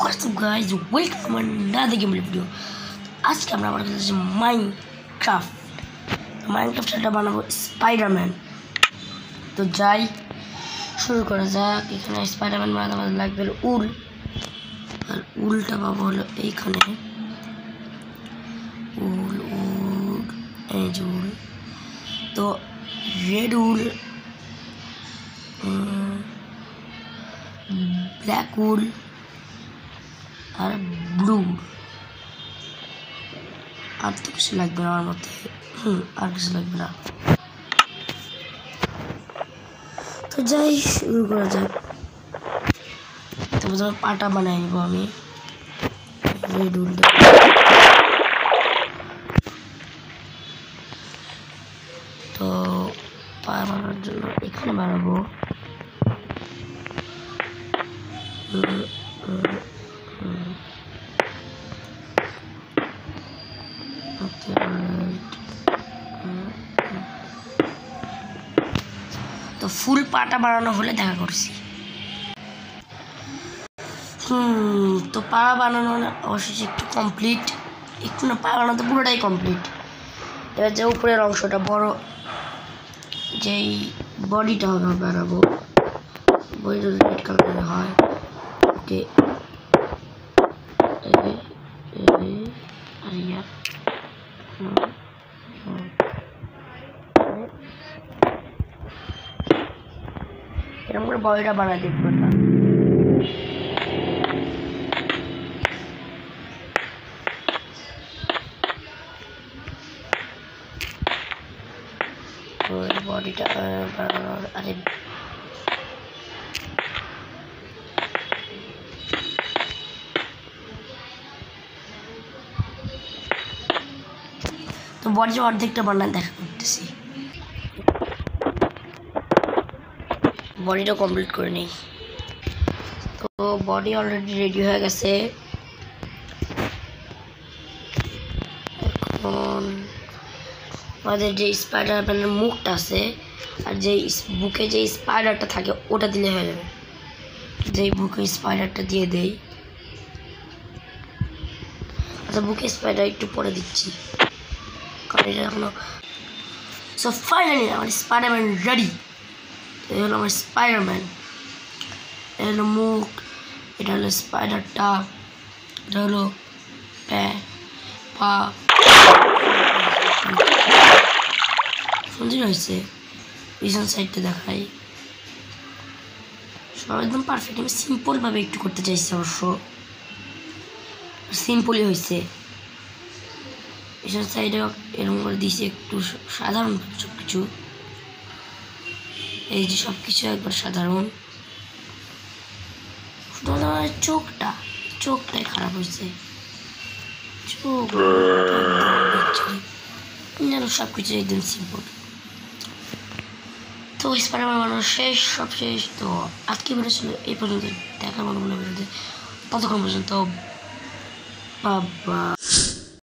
What's up guys, welcome to another gameplay video. आज के हमारा बारे में माइनक्राफ्ट এটা বানাবো স্পাইডারম্যান। তো যাই শুরু করা যাক। এখানে স্পাইডারম্যান বানাতে আমাদের লাগবে উল, আর উলটা পাবো হলো এইখানে। উল উল এই যে উল, তো রেড উল, ব্ল্যাক উল আর ব্লু। আর তো কিছু লাগবে না আমার মতে, আর কিছু লাগবে না। তো যাই শুরু করা যাক। তারপর তোমার পাটা বানাই নিব আমি রেড উলটা। তো পা বানানোর জন্য এখানে বানাবো তো ফুল পাটা বানানো হলে দেখা করছি। তো পা বানানো অবশ্যই একটু কমপ্লিট, একটু না, পা বানানো তো পুরোটাই কমপ্লিট। এবার যে উপরের অংশটা বড়, যেই বডিটা হবে বানাবো, বডিটা রেড কালারের হয়। ওকে এরকম করে বডিটা বানাই দেখবো না। বডিটা বানানোর আরে তো বডির অর্ধেকটা বানানো দেখা করতেছি। বডিটা কমপ্লিট করে নেই। তো বডি অলরেডি রেডি হয়ে গেছে। এখন আমাদের যে স্পাইডারম্যানের মুখটা আছে আর যে বুকে যে স্পাইডারটা থাকে ওটা দিলে হয়ে যাবে। যেই বুকে স্পাইডারটা দিয়ে দেই, আচ্ছা বুকে স্পাইডার একটু পরে দিচ্ছি কারণ এটা এখনো। সো ফাইনালি আমার স্পাইডারম্যান রেডি। এই হলো আমার স্পাইডারম্যান, এটা হলো মুখ, এটা হলো স্পাইডারটা, এটা হলো পা। সুন্দর হয়েছে। পিছন সাইডটা দেখাই, সব একদম পারফেক্ট। আমি সিম্পলভাবে একটু করতে চাইছি, অবশ্য সিম্পলই হয়েছে। পিছন সাইডে এরকম করে দিয়েছি একটু সাধারণ সব কিছু। এই যে সব কিছু একবার সাধারণ, শুধু আমার চোখটাই খারাপ হয়েছে। চোখ যেন সব কিছু একদম সিম্পল। তো স্পাইডারম্যান বানানো শেষ, সব শেষ। তো আজকে ভিডিও ছিল এই পর্যন্ত। দেখার মতো মনে ভিডিওতে, ততক্ষণ পর্যন্ত বাবা।